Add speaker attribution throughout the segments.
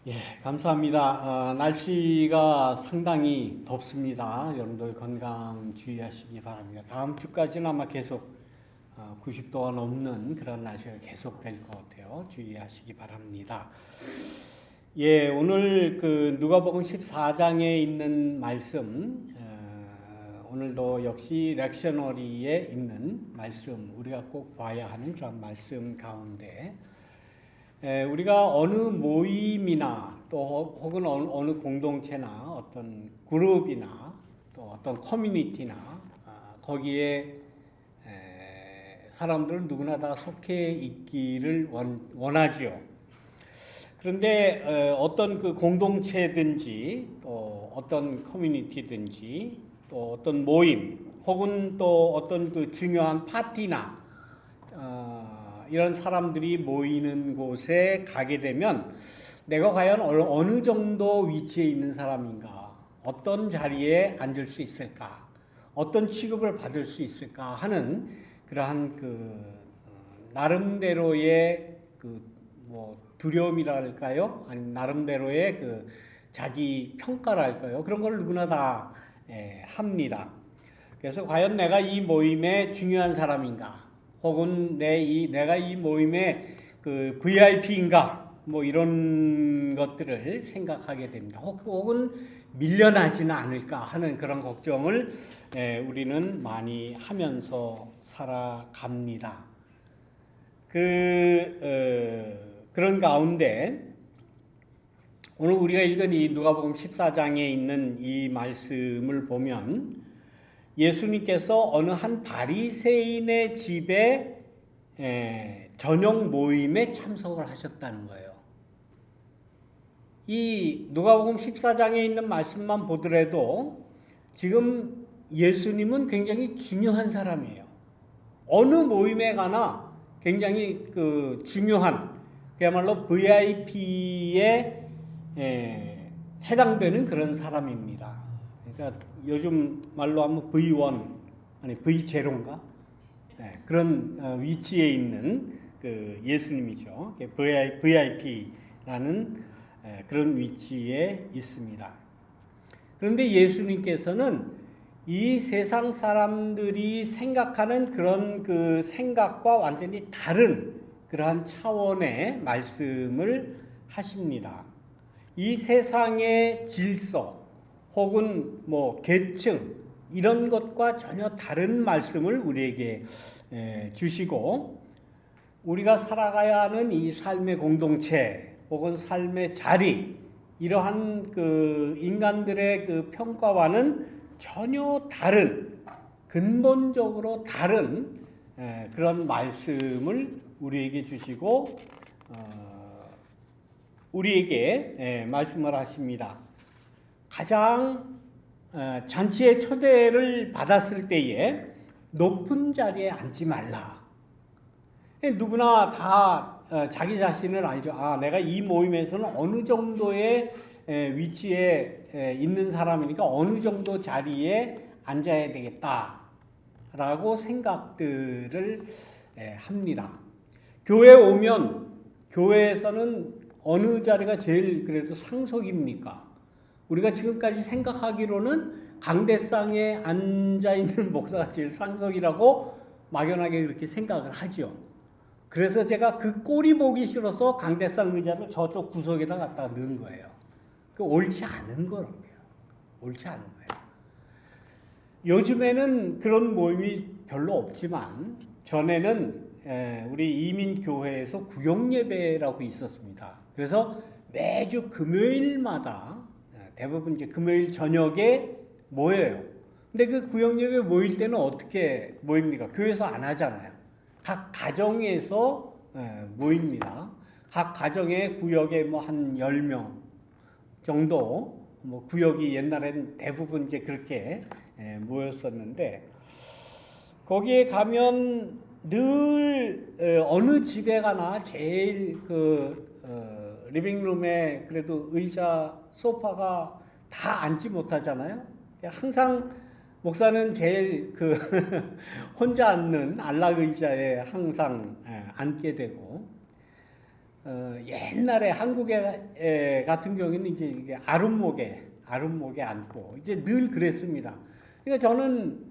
Speaker 1: 예, 감사합니다. 날씨가 상당히 덥습니다. 여러분들 건강 주의하시기 바랍니다. 다음 주까지는 아마 계속 90도가 넘는 그런 날씨가 계속될 것 같아요. 주의하시기 바랍니다. 예, 오늘 그 누가복음 14장에 있는 말씀, 오늘도 역시 렉셔너리에 있는 말씀, 우리가 꼭 봐야 하는 그런 말씀 가운데 우리가 어느 모임이나 또 혹은 어느 공동체나 어떤 그룹이나 또 어떤 커뮤니티나 거기에 사람들은 누구나 다 속해 있기를 원하지요. 그런데 어떤 그 공동체든지 또 어떤 커뮤니티든지 또 어떤 모임 혹은 또 어떤 그 중요한 파티나 이런 사람들이 모이는 곳에 가게 되면 내가 과연 어느 정도 위치에 있는 사람인가, 어떤 자리에 앉을 수 있을까, 어떤 취급을 받을 수 있을까 하는 그러한 나름대로의 두려움이랄까요? 아니면 나름대로의 자기 평가랄까요? 그런 걸 누구나 다 합니다. 그래서 과연 내가 이 모임에 중요한 사람인가? 혹은 내가 이 모임의 VIP인가? 뭐 이런 것들을 생각하게 됩니다. 혹은 밀려나지는 않을까 하는 그런 걱정을 우리는 많이 하면서 살아갑니다. 그런 가운데 오늘 우리가 읽은 이 누가복음 14장에 있는 이 말씀을 보면 예수님께서 어느 한 바리새인의 집에 저녁 모임에 참석을 하셨다는 거예요. 이 누가복음 14장에 있는 말씀만 보더라도 지금 예수님은 굉장히 중요한 사람이에요. 어느 모임에 가나 굉장히 중요한 그야말로 VIP에 해당되는 그런 사람입니다. 그러니까 요즘 말로 하면 V1 아니 V0인가 그런 위치에 있는 예수님이죠. VIP라는 그런 위치에 있습니다. 그런데 예수님께서는 이 세상 사람들이 생각하는 그런 생각과 완전히 다른 그러한 차원의 말씀을 하십니다. 이 세상의 질서 혹은 계층 이런 것과 전혀 다른 말씀을 우리에게 주시고 우리가 살아가야 하는 이 삶의 공동체 혹은 삶의 자리 이러한 인간들의 평가와는 전혀 다른 근본적으로 다른 그런 말씀을 우리에게 주시고 우리에게 말씀을 하십니다. 가장 잔치의 초대를 받았을 때에 높은 자리에 앉지 말라. 누구나 다 자기 자신을 알죠. 내가 이 모임에서는 어느 정도의 위치에 있는 사람이니까 어느 정도 자리에 앉아야 되겠다라고 생각들을 합니다. 교회에 오면 교회에서는 어느 자리가 제일 그래도 상석입니까? 우리가 지금까지 생각하기로는 강대상에 앉아있는 목사가 제일 상석이라고 막연하게 그렇게 생각을 하죠. 그래서 제가 그 꼴이 보기 싫어서 강대상 의자를 저쪽 구석에다 갖다 넣은 거예요. 옳지 않은 거라고요. 옳지 않은 거예요. 요즘에는 그런 모임이 별로 없지만 전에는 우리 이민교회에서 구역예배라고 있었습니다. 그래서 매주 금요일마다 대부분 이제 금요일 저녁에 모여요. 근데 그 구역예배 모일 때는 어떻게 모입니까? 교회에서 안 하잖아요. 각 가정에서 모입니다. 각 가정에 구역에 한 10명 정도 구역이 옛날에는 대부분 이제 그렇게 모였었는데 거기에 가면 늘 어느 집에 가나 제일 리빙룸에 그래도 의자, 소파가 다 앉지 못하잖아요. 항상 목사는 제일 혼자 앉는 안락 의자에 항상 앉게 되고 옛날에 한국에 같은 경우에는 이제 이게 아랫목에 앉고 이제 늘 그랬습니다. 그러니까 저는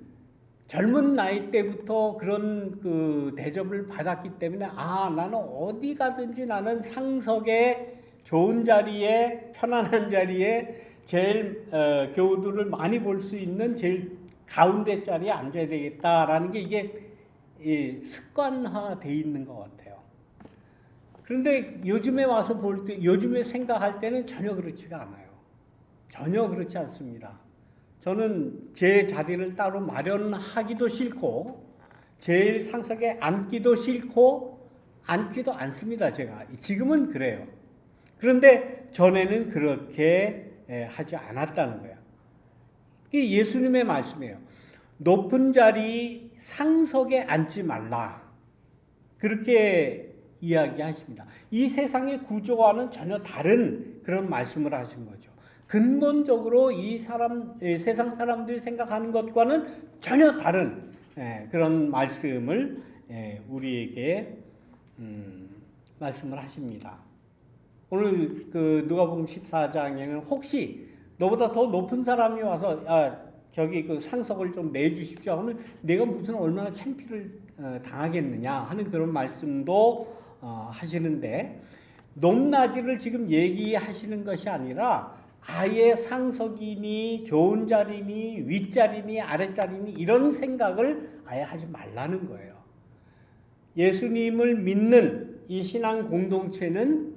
Speaker 1: 젊은 나이 때부터 그런 그 대접을 받았기 때문에 나는 어디 가든지 나는 상석에 좋은 자리에 편안한 자리에 제일 교우들을 많이 볼 수 있는 제일 가운데 자리에 앉아야 되겠다라는 게 이게 습관화돼 있는 것 같아요. 그런데 요즘에 와서 볼 때, 요즘에 생각할 때는 전혀 그렇지가 않아요. 전혀 그렇지 않습니다. 저는 제 자리를 따로 마련하기도 싫고, 제일 상석에 앉기도 싫고, 앉지도 않습니다, 제가. 지금은 그래요. 그런데 전에는 그렇게 하지 않았다는 거예요. 이게 예수님의 말씀이에요. 높은 자리 상석에 앉지 말라. 그렇게 이야기하십니다. 이 세상의 구조와는 전혀 다른 그런 말씀을 하신 거죠. 근본적으로 이 세상 사람들이 생각하는 것과는 전혀 다른 그런 말씀을 우리에게 말씀을 하십니다. 오늘 그 누가복음 14장에는 혹시 너보다 더 높은 사람이 와서 저기 그 상석을 좀 내주십시오 하면 내가 무슨 얼마나 창피를 당하겠느냐 하는 그런 말씀도 하시는데, 높낮이를 지금 얘기하시는 것이 아니라 아예 상석이니 좋은 자리니 윗자리니 아랫자리니 이런 생각을 아예 하지 말라는 거예요. 예수님을 믿는 이 신앙 공동체는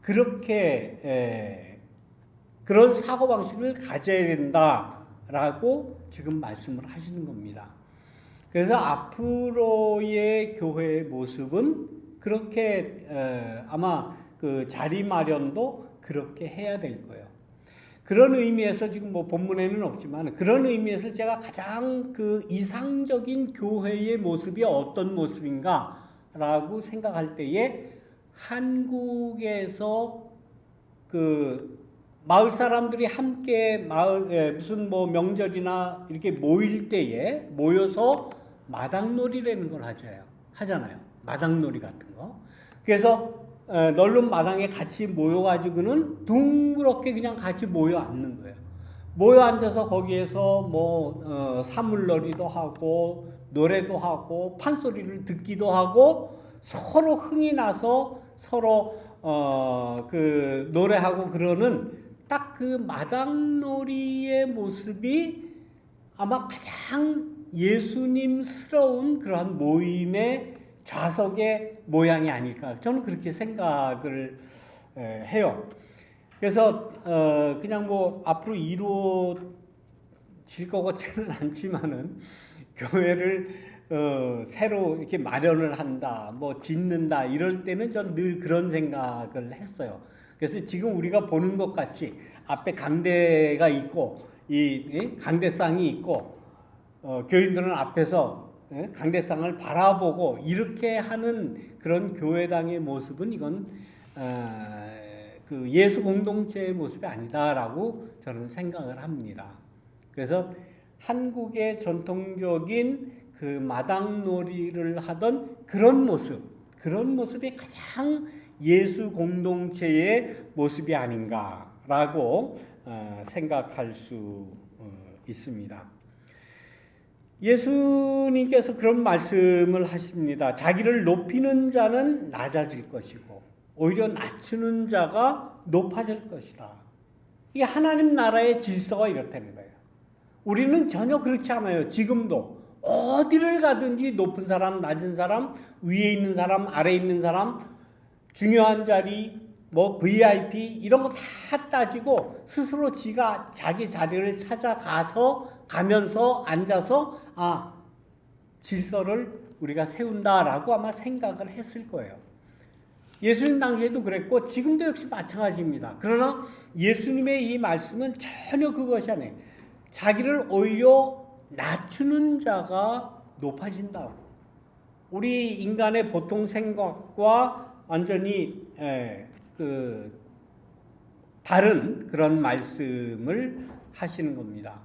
Speaker 1: 그렇게 그런 사고방식을 가져야 된다라고 지금 말씀을 하시는 겁니다. 그래서 앞으로의 교회의 모습은 그렇게 아마 그 자리 마련도 그렇게 해야 될 거예요. 그런 의미에서 지금 뭐 본문에는 없지만 그런 의미에서 제가 가장 그 이상적인 교회의 모습이 어떤 모습인가라고 생각할 때에 한국에서 그 마을 사람들이 함께 무슨 뭐 명절이나 이렇게 모일 때에 모여서 마당놀이라는 걸 하잖아요. 마당놀이 같은 거. 그래서 넓은 마당에 같이 모여가지고는 둥그렇게 그냥 같이 모여 앉는 거예요. 모여 앉아서 거기에서 뭐 사물놀이도 하고 노래도 하고 판소리를 듣기도 하고 서로 흥이 나서 서로 그 노래하고 그러는 딱 그 마당놀이의 모습이 아마 가장 예수님스러운 그러한 모임의 좌석의 모양이 아닐까, 저는 그렇게 생각을 해요. 그래서 그냥 뭐 앞으로 이루어질 것 같지는 않지만은 교회를 새로 이렇게 마련을 한다, 뭐 짓는다 이럴 때는 전 늘 그런 생각을 했어요. 그래서 지금 우리가 보는 것 같이 앞에 강대가 있고 이 강대상이 있고 교인들은 앞에서 강대상을 바라보고 이렇게 하는 그런 교회당의 모습은 이건 그 예수 공동체의 모습이 아니다라고 저는 생각을 합니다. 그래서 한국의 전통적인 그 마당놀이를 하던 그런 모습이 가장 예수 공동체의 모습이 아닌가라고 생각할 수 있습니다. 예수님께서 그런 말씀을 하십니다. 자기를 높이는 자는 낮아질 것이고 오히려 낮추는 자가 높아질 것이다. 이게 하나님 나라의 질서가 이렇다는 거예요. 우리는 전혀 그렇지 않아요. 지금도 어디를 가든지 높은 사람, 낮은 사람, 위에 있는 사람, 아래에 있는 사람, 중요한 자리, 뭐 VIP 이런 거 다 따지고 스스로 지가 자기 자리를 가면서 앉아서 질서를 우리가 세운다라고 아마 생각을 했을 거예요. 예수님 당시에도 그랬고 지금도 역시 마찬가지입니다. 그러나 예수님의 이 말씀은 전혀 그것이 아니에요. 자기를 오히려 낮추는 자가 높아진다고. 우리 인간의 보통 생각과 완전히 다른 그런 말씀을 하시는 겁니다.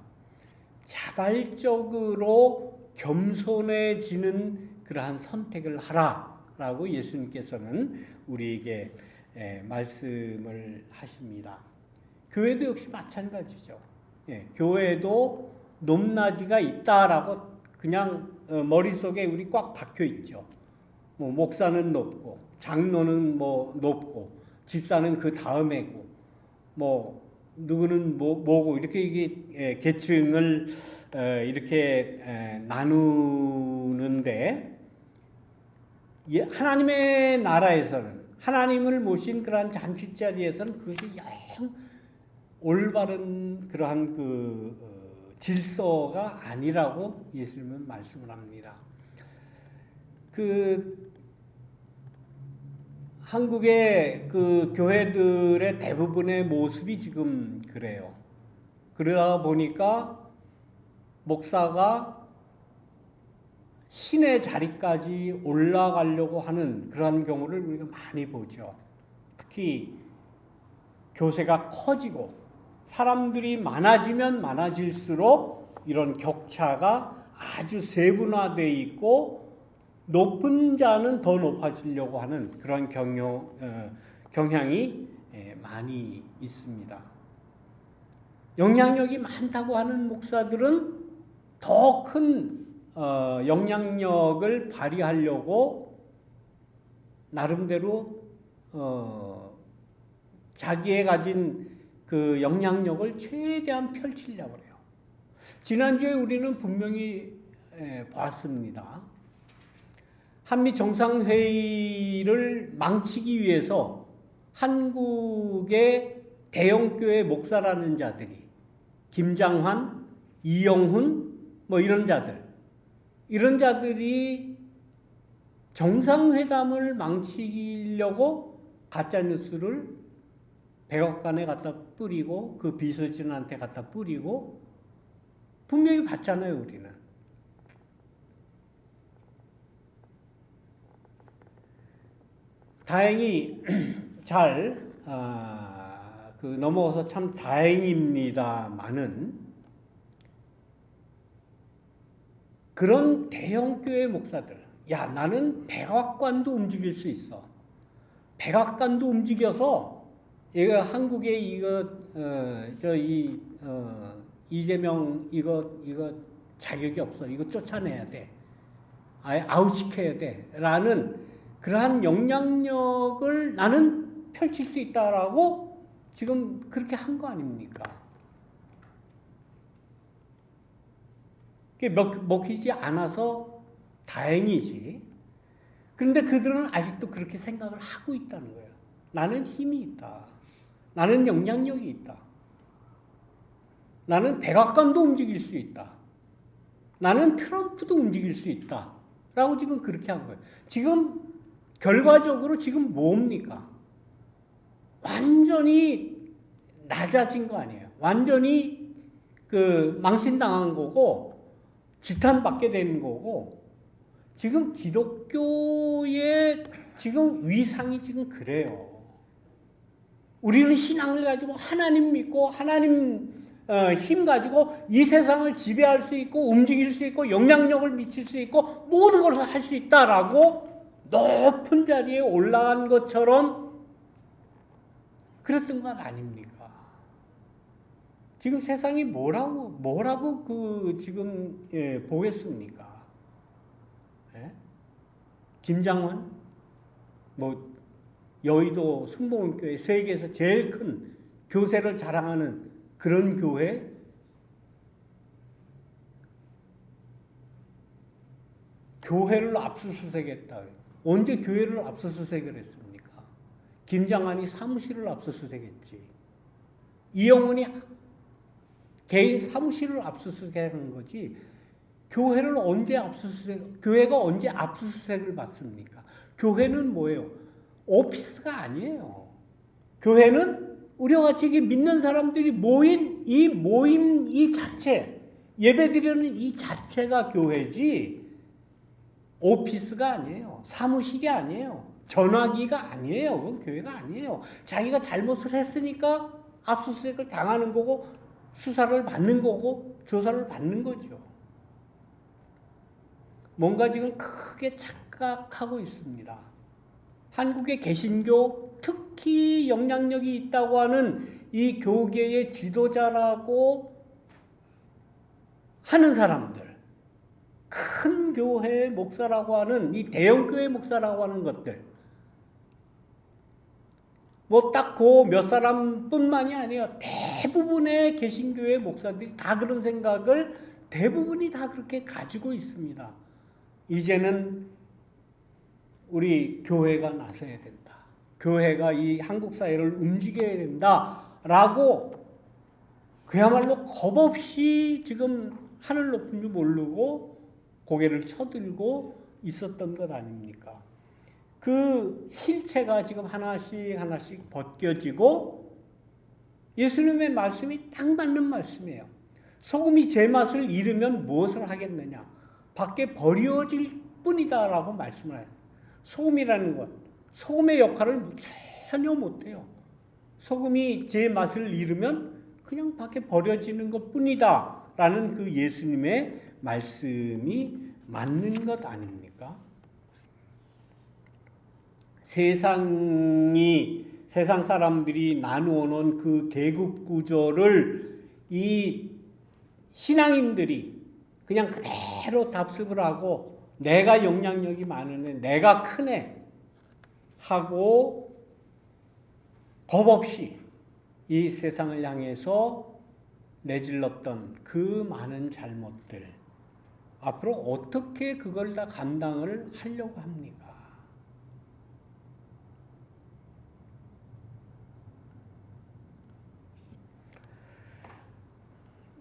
Speaker 1: 자발적으로 겸손해지는 그러한 선택을 하라. 있다라고 예수님께서는 우리에게 말씀을 하십니다. 교회도 역시 마찬가지죠. 교회도 높낮이가 있다라고 그냥 머릿속에 우리 꽉 박혀 있죠. 뭐 목사는 높고 장로는 뭐 높고 집사는 그 다음에고 뭐 누구는 뭐고 이렇게 이게 계층을 이렇게 나누는데 하나님의 나라에서는 하나님을 모신 그러한 잔치자리에서는 그것이 영 올바른 그러한 그 질서가 아니라고 예수님은 말씀을 합니다. 그 한국의 그 교회들의 대부분의 모습이 지금 그래요. 그러다 보니까 목사가 신의 자리까지 올라가려고 하는 그런 경우를 우리가 많이 보죠. 특히 교세가 커지고 사람들이 많아지면 많아질수록 이런 격차가 아주 세분화되어 있고 높은 자는 더 높아지려고 하는 그런 경향이 많이 있습니다. 영향력이 많다고 하는 목사들은 더 큰 영향력을 발휘하려고 나름대로 자기의 가진 그 영향력을 최대한 펼치려고 해요. 지난주에 우리는 분명히 봤습니다. 한미 정상회의를 망치기 위해서 한국의 대형교회 목사라는 자들이 김장환, 이영훈 뭐 이런 자들이 정상회담을 망치려고 가짜뉴스를 백악관에 갖다 뿌리고 그 비서진한테 갖다 뿌리고 분명히 봤잖아요, 우리는. 다행히 잘 넘어가서 참 다행입니다만은 그런 대형교회 목사들, 야 나는 백악관도 움직일 수 있어. 백악관도 움직여서 얘가 한국에 이재명 이거 자격이 없어. 이거 쫓아내야 돼. 아예 아웃시켜야 돼. 라는 그러한 영향력을 나는 펼칠 수 있다라고 지금 그렇게 한 거 아닙니까? 그게 먹히지 않아서 다행이지. 그런데 그들은 아직도 그렇게 생각을 하고 있다는 거예요. 나는 힘이 있다. 나는 영향력이 있다. 나는 백악관도 움직일 수 있다. 나는 트럼프도 움직일 수 있다. 라고 지금 그렇게 한 거예요. 지금 결과적으로 지금 뭡니까? 완전히 낮아진 거 아니에요. 완전히 그 망신당한 거고 지탄받게 된 거고 지금 기독교의 지금 위상이 지금 그래요. 우리는 신앙을 가지고 하나님 믿고 하나님 힘 가지고 이 세상을 지배할 수 있고 움직일 수 있고 영향력을 미칠 수 있고 모든 것을 할 수 있다라고 높은 자리에 올라간 것처럼 그랬던 것 아닙니까? 지금 세상이 뭐라고 지금 보겠습니까? 예? 김장원, 여의도 승복원교회 세계에서 제일 큰 교세를 자랑하는 그런 교회, 교회를 압수수색했다. 언제 교회를 압수수색을 했습니까? 김장환이 사무실을 압수수색했지. 이영훈이 개인 사무실을 압수수색하는 거지. 교회를 언제 교회가 언제 압수수색을 받습니까? 교회는 뭐예요? 오피스가 아니에요. 교회는 우리와 같이 믿는 사람들이 모임 이 자체, 예배드리는 이 자체가 교회지 오피스가 아니에요. 사무실이 아니에요. 전화기가 아니에요. 그건 교회가 아니에요. 자기가 잘못을 했으니까 압수수색을 당하는 거고 수사를 받는 거고 조사를 받는 거죠. 뭔가 지금 크게 착각 착각하고 있습니다. 한국의 개신교, 특히 영향력이 있다고 하는 이 교계의 지도자라고 하는 사람들, 큰 교회 목사라고 하는 이 대형교회 목사라고 하는 것들, 뭐 딱 그 몇 사람뿐만이 아니에요. 대부분의 개신교회 목사들이 다 그런 생각을 대부분이 다 그렇게 가지고 있습니다. 이제는 우리 교회가 나서야 된다. 교회가 이 한국 사회를 움직여야 된다라고 그야말로 겁없이 지금 하늘 높은 줄 모르고 고개를 쳐들고 있었던 것 아닙니까? 그 실체가 지금 하나씩 벗겨지고 예수님의 말씀이 딱 맞는 말씀이에요. 소금이 제 맛을 잃으면 무엇을 하겠느냐? 밖에 버려질 뿐이다라고 말씀을 하세요. 소금이라는 것, 소금의 역할을 전혀 못해요. 소금이 제 맛을 잃으면 그냥 밖에 버려지는 것뿐이다 라는 그 예수님의 말씀이 맞는 것 아닙니까? 세상 사람들이 나누어 놓은 그 계급 구조를 이 신앙인들이 그냥 그대로 답습을 하고 내가 영향력이 많은 애, 내가 큰 애 하고 겁없이 이 세상을 향해서 내질렀던 그 많은 잘못들, 앞으로 어떻게 그걸 다 감당을 하려고 합니까?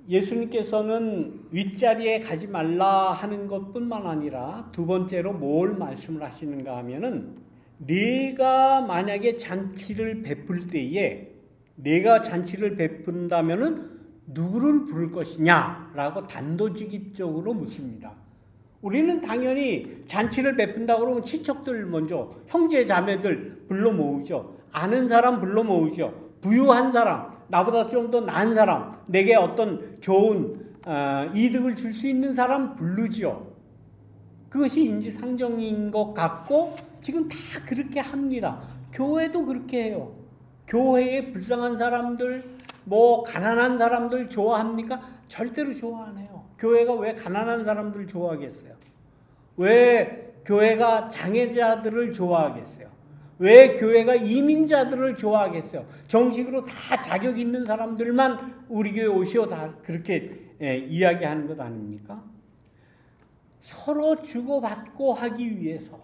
Speaker 1: 예수님께서는 윗자리에 가지 말라 하는 것뿐만 아니라 두 번째로 뭘 말씀을 하시는가 하면은 내가 만약에 잔치를 베풀 때에 내가 잔치를 베푼다면은 누구를 부를 것이냐라고 단도직입적으로 묻습니다. 우리는 당연히 잔치를 베푼다 그러면 친척들 먼저 형제 자매들 불러 모으죠. 아는 사람 불러 모으죠. 부유한 사람, 나보다 좀 더 나은 사람, 내게 어떤 좋은 이득을 줄 수 있는 사람 부르죠. 그것이 인지상정인 것 같고 지금 다 그렇게 합니다. 교회도 그렇게 해요. 교회에 불쌍한 사람들, 뭐 가난한 사람들 좋아합니까? 절대로 좋아 안 해요. 교회가 왜 가난한 사람들 좋아하겠어요? 왜 교회가 장애자들을 좋아하겠어요? 왜 교회가 이민자들을 좋아하겠어요? 정식으로 다 자격 있는 사람들만 우리 교회 오시오 다 그렇게 이야기하는 것 아닙니까? 서로 주고받고 하기 위해서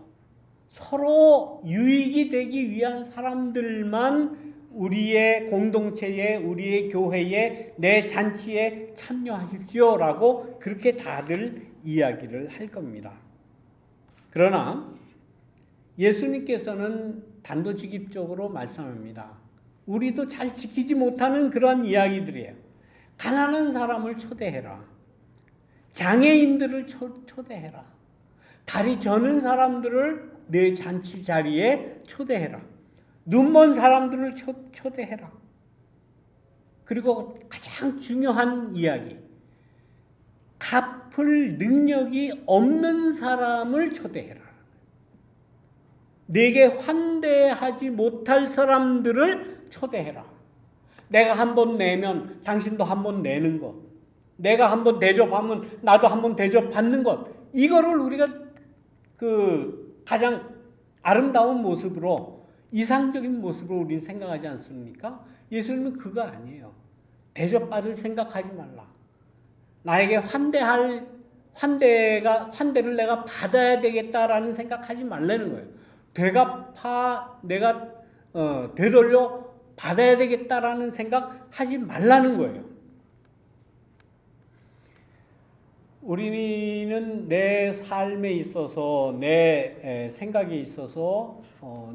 Speaker 1: 서로 유익이 되기 위한 사람들만 우리의 공동체에 우리의 교회에 내 잔치에 참여하십시오라고 그렇게 다들 이야기를 할 겁니다. 그러나 예수님께서는 단도직입적으로 말씀합니다. 우리도 잘 지키지 못하는 그런 이야기들이에요. 가난한 사람을 초대해라. 장애인들을 초대해라. 다리 저는 사람들을 내 잔치 자리에 초대해라. 눈먼 사람들을 초대해라. 그리고 가장 중요한 이야기, 갚을 능력이 없는 사람을 초대해라. 내게 환대하지 못할 사람들을 초대해라. 내가 한 번 내면 당신도 한 번 내는 것, 내가 한 번 대접하면 나도 한 번 대접받는 것, 이거를 우리가 그 가장 아름다운 모습으로, 이상적인 모습으로 우리는 생각하지 않습니까? 예수님은 그거 아니에요. 대접받을 생각하지 말라. 나에게 환대를 내가 받아야 되겠다라는 생각하지 말라는 거예요. 내가 되돌려 받아야 되겠다라는 생각하지 말라는 거예요. 우리는 내 삶에 있어서 내 생각에 있어서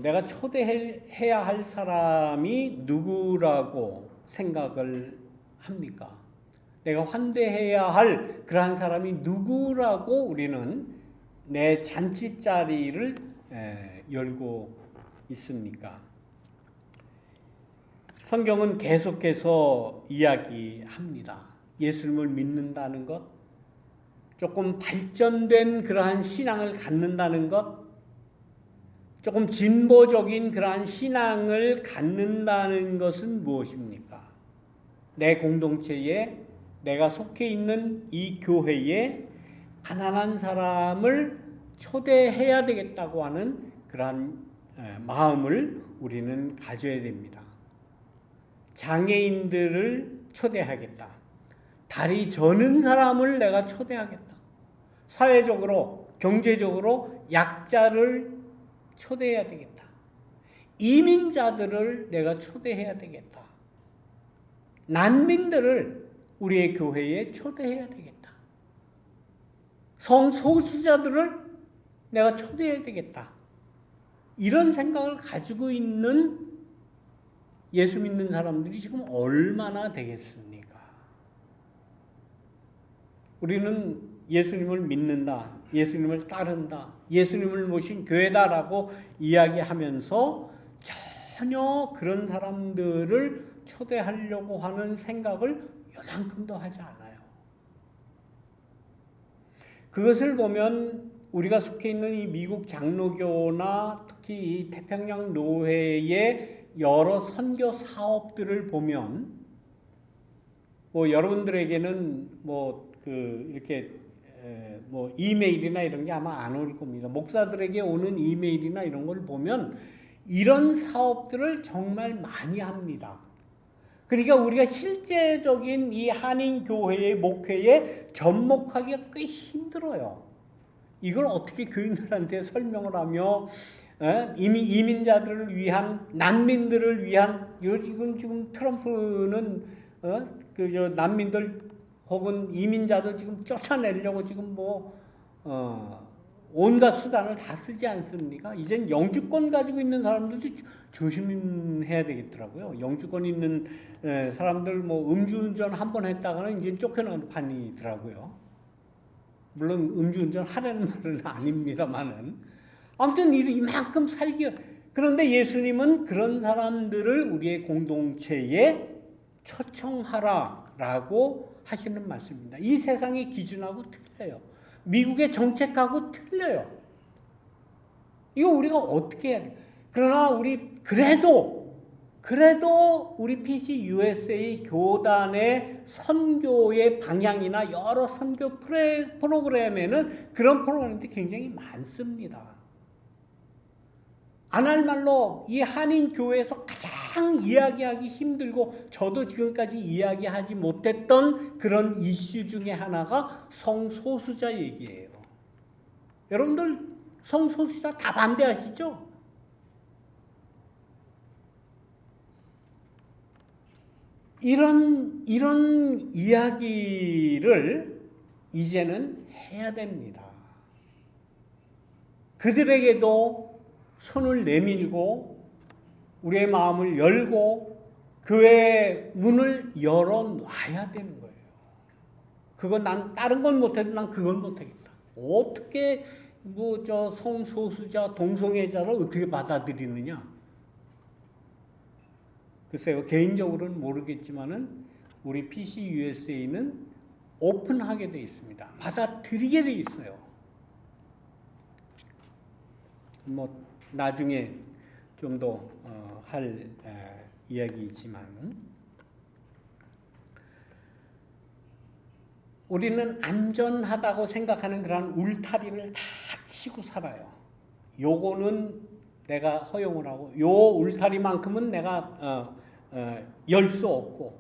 Speaker 1: 내가 초대해야 할 사람이 누구라고 생각을 합니까? 내가 환대해야 할 그러한 사람이 누구라고 우리는 내 잔치자리를 열고 있습니까? 성경은 계속해서 이야기합니다. 예수님을 믿는다는 것, 조금 발전된 그러한 신앙을 갖는다는 것, 조금 진보적인 그러한 신앙을 갖는다는 것은 무엇입니까? 내 공동체에, 내가 속해 있는 이 교회에 가난한 사람을 초대해야 되겠다고 하는 그러한 마음을 우리는 가져야 됩니다. 장애인들을 초대하겠다. 다리 저는 사람을 내가 초대하겠다. 사회적으로, 경제적으로 약자를 초대해야 되겠다. 이민자들을 내가 초대해야 되겠다. 난민들을 우리의 교회에 초대해야 되겠다. 성소수자들을 내가 초대해야 되겠다. 이런 생각을 가지고 있는 예수 믿는 사람들이 지금 얼마나 되겠습니까? 우리는 예수님을 믿는다, 예수님을 따른다, 예수님을 모신 교회다라고 이야기하면서 전혀 그런 사람들을 초대하려고 하는 생각을 요만큼도 하지 않아요. 그것을 보면 우리가 속해 있는 이 미국 장로교나 특히 이 태평양 노회의 여러 선교 사업들을 보면 여러분들에게는 이렇게 이메일이나 이런 게 아마 안 올 겁니다. 목사들에게 오는 이메일이나 이런 걸 보면 이런 사업들을 정말 많이 합니다. 그러니까 우리가 실제적인 이 한인교회의 목회에 접목하기가 꽤 힘들어요. 이걸 어떻게 교인들한테 설명을 하며 이민자들을 위한, 난민들을 위한, 지금 트럼프는 난민들 혹은 이민자들 지금 쫓아내려고 지금 온갖 수단을 다 쓰지 않습니까? 이젠 영주권 가지고 있는 사람들도 조심해야 되겠더라고요. 영주권 있는 사람들 음주운전 한 번 했다가는 이제 쫓겨나는 판이더라고요. 물론 음주운전 하라는 말은 아닙니다만은 아무튼 이만큼 그런데 예수님은 그런 사람들을 우리의 공동체에 초청하라라고 하시는 말씀입니다. 이 세상의 기준하고 틀려요. 미국의 정책하고 틀려요. 이거 우리가 어떻게 해야 돼요? 그러나 그래도 우리 PC USA 교단의 선교의 방향이나 여러 선교 프로그램에는 그런 프로그램들이 굉장히 많습니다. 안 할 말로 이 한인 교회에서 가장 이야기하기 힘들고 저도 지금까지 이야기하지 못했던 그런 이슈 중에 하나가 성소수자 얘기예요. 여러분들 성소수자 다 반대하시죠? 이런 이야기를 이제는 해야 됩니다. 그들에게도 손을 내밀고 우리의 마음을 열고 교회의 문을 열어놔야 되는 거예요. 난 다른 건 못해도 난 그건 못하겠다. 어떻게 성소수자, 동성애자를 어떻게 받아들이느냐? 글쎄요, 개인적으로는 모르겠지만은 우리 PC USA는 오픈하게 돼 있습니다. 받아들이게 돼 있어요. 나중에 좀 더 할 이야기지만 우리는 안전하다고 생각하는 그런 울타리를 다 치고 살아요. 요거는 내가 허용을 하고 요 울타리만큼은 내가 열 수 없고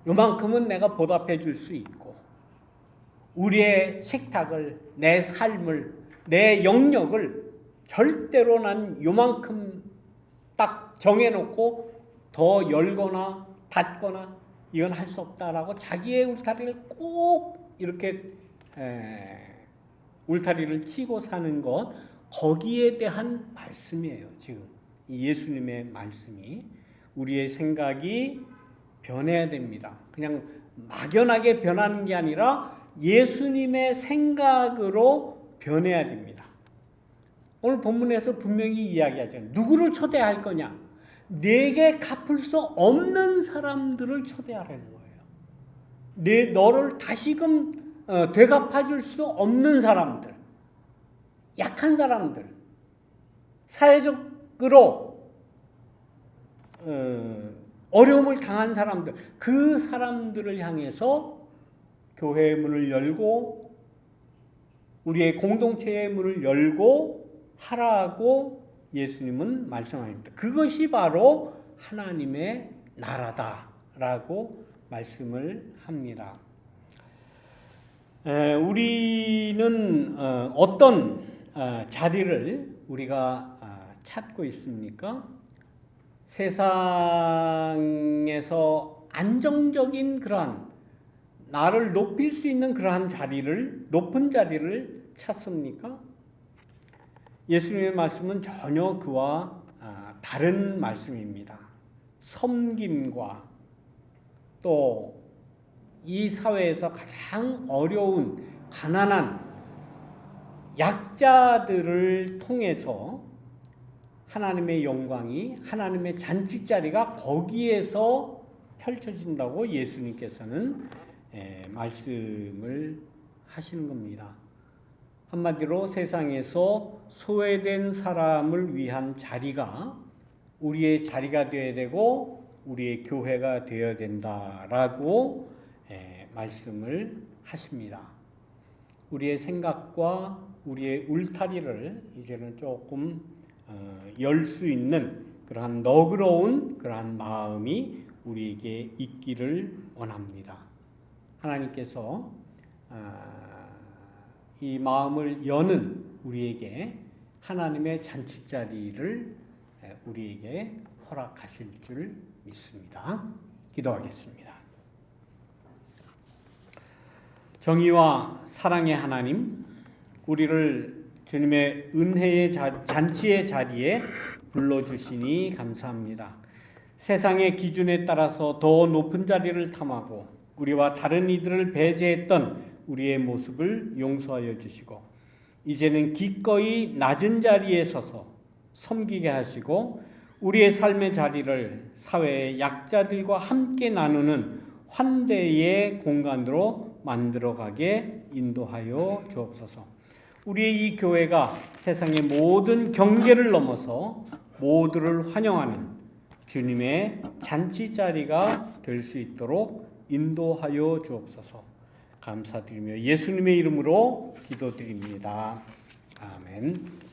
Speaker 1: 요만큼은 내가 보답해 줄 수 있고 우리의 식탁을, 내 삶을, 내 영역을 절대로 난 요만큼 딱 정해놓고 더 열거나 닫거나 이건 할 수 없다라고 자기의 울타리를 꼭 이렇게 울타리를 치고 사는 것, 거기에 대한 말씀이에요. 지금 이 예수님의 말씀이 우리의 생각이 변해야 됩니다. 그냥 막연하게 변하는 게 아니라 예수님의 생각으로 변해야 됩니다. 오늘 본문에서 분명히 이야기하잖아요. 누구를 초대할 거냐? 내게 갚을 수 없는 사람들을 초대하라는 거예요. 너를 다시금 되갚아 줄 수 없는 사람들, 약한 사람들, 사회적으로 어려움을 당한 사람들, 그 사람들을 향해서 교회의 문을 열고 우리의 공동체의 문을 열고 하라고 예수님은 말씀합니다. 그것이 바로 하나님의 나라다라고 말씀을 합니다. 우리는 어떤 자리를 우리가 찾고 있습니까? 세상에서 안정적인 그러한 나를 높일 수 있는 그러한 자리를, 높은 자리를 찾습니까? 예수님의 말씀은 전혀 그와 다른 말씀입니다. 섬김과 또 이 사회에서 가장 어려운 가난한 약자들을 통해서 하나님의 영광이, 하나님의 잔치자리가 거기에서 펼쳐진다고 예수님께서는 말씀을 하시는 겁니다. 한마디로 세상에서 소외된 사람을 위한 자리가 우리의 자리가 되어야 되고 우리의 교회가 되어야 된다라고 말씀을 하십니다. 우리의 생각과 우리의 울타리를 이제는 조금 열 수 있는 그러한 너그러운 그러한 마음이 우리에게 있기를 원합니다. 하나님께서 이 마음을 여는 우리에게 하나님의 잔치자리를 우리에게 허락하실 줄 믿습니다. 기도하겠습니다. 정의와 사랑의 하나님, 우리를 주님의 은혜의 잔치의 자리에 불러주시니 감사합니다. 세상의 기준에 따라서 더 높은 자리를 탐하고 우리와 다른 이들을 배제했던 우리의 모습을 용서하여 주시고 이제는 기꺼이 낮은 자리에 서서 섬기게 하시고 우리의 삶의 자리를 사회의 약자들과 함께 나누는 환대의 공간으로 만들어가게 인도하여 주옵소서. 우리의 이 교회가 세상의 모든 경계를 넘어서 모두를 환영하는 주님의 잔치자리가 될 수 있도록 인도하여 주옵소서. 감사드리며 예수님의 이름으로 기도드립니다. 아멘.